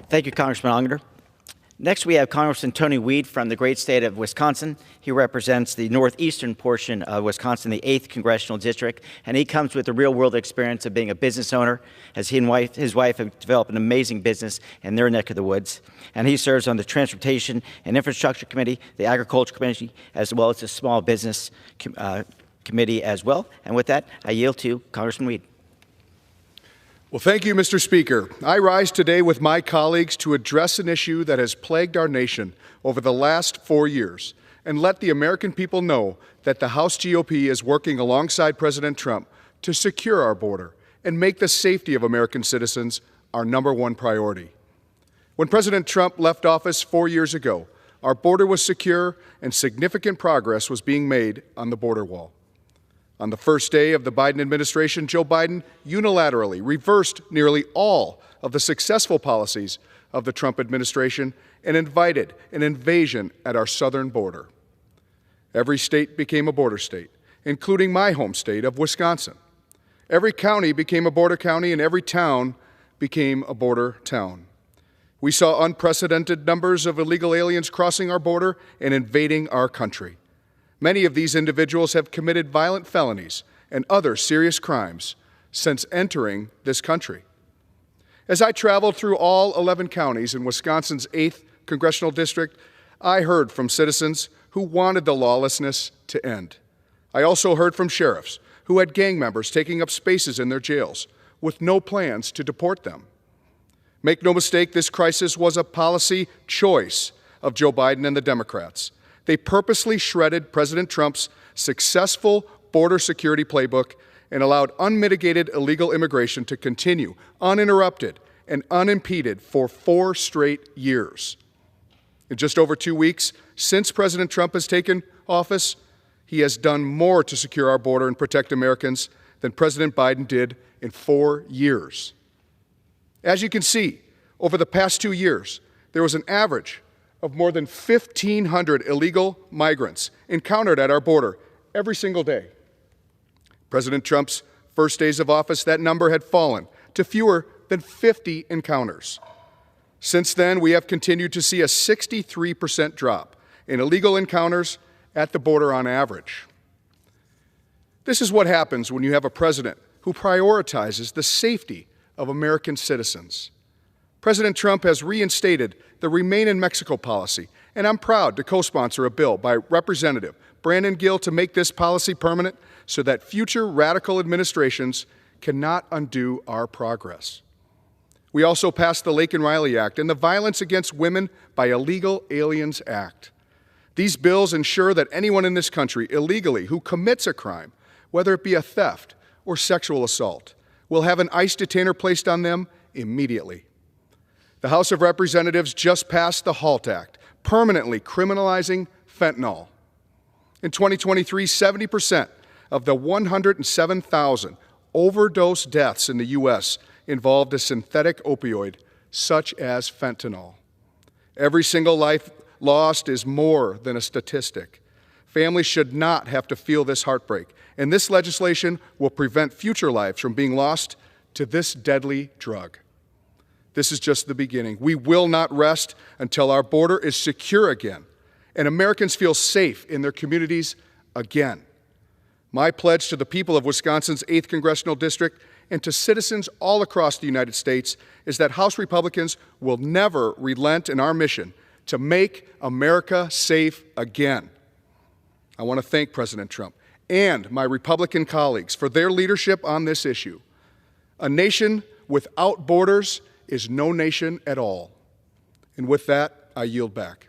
Thank you, Congressman Unger. Next, we have Congressman Tony Wied from the great state of Wisconsin. He represents the northeastern portion of Wisconsin, the 8th Congressional District, and he comes with the real-world experience of being a business owner, as he and his wife have developed an amazing business in their neck of the woods. And he serves on the Transportation and Infrastructure Committee, the Agriculture Committee, as well as the Small Business Committee as well. And with that, I yield to Congressman Wied. Well, thank you, Mr. Speaker. I rise today with my colleagues to address an issue that has plagued our nation over the last 4 years and let the American people know that the House GOP is working alongside President Trump to secure our border and make the safety of American citizens our #1 priority. When President Trump left office 4 years ago, our border was secure and significant progress was being made on the border wall. On the first day of the Biden administration, Joe Biden unilaterally reversed nearly all of the successful policies of the Trump administration and invited an invasion at our southern border. Every state became a border state, including my home state of Wisconsin. Every county became a border county, and every town became a border town. We saw unprecedented numbers of illegal aliens crossing our border and invading our country. Many of these individuals have committed violent felonies and other serious crimes since entering this country. As I traveled through all 11 counties in Wisconsin's 8th Congressional District, I heard from citizens who wanted the lawlessness to end. I also heard from sheriffs who had gang members taking up spaces in their jails with no plans to deport them. Make no mistake, this crisis was a policy choice of Joe Biden and the Democrats. They purposely shredded President Trump's successful border security playbook and allowed unmitigated illegal immigration to continue uninterrupted and unimpeded for 4 straight years. In just over 2 weeks since President Trump has taken office, he has done more to secure our border and protect Americans than President Biden did in 4 years. As you can see, over the past 2 years, there was an average of more than 1,500 illegal migrants encountered at our border every single day. President Trump's first days of office, that number had fallen to fewer than 50 encounters. Since then, we have continued to see a 63% drop in illegal encounters at the border on average. This is what happens when you have a president who prioritizes the safety of American citizens. President Trump has reinstated the Remain in Mexico policy, and I'm proud to co-sponsor a bill by Representative Brandon Gill to make this policy permanent so that future radical administrations cannot undo our progress. We also passed the Laken Riley Act and the Violence Against Women by Illegal Aliens Act. These bills ensure that anyone in this country illegally who commits a crime, whether it be a theft or sexual assault, will have an ICE detainer placed on them immediately. The House of Representatives just passed the HALT Act, permanently criminalizing fentanyl. In 2023, 70% of the 107,000 overdose deaths in the U.S. involved a synthetic opioid, such as fentanyl. Every single life lost is more than a statistic. Families should not have to feel this heartbreak, and this legislation will prevent future lives from being lost to this deadly drug. This is just the beginning. We will not rest until our border is secure again and Americans feel safe in their communities again. My pledge to the people of Wisconsin's 8th Congressional District and to citizens all across the United States is that House Republicans will never relent in our mission to make America safe again. I want to thank President Trump and my Republican colleagues for their leadership on this issue. A nation without borders is no nation at all. And with that, I yield back.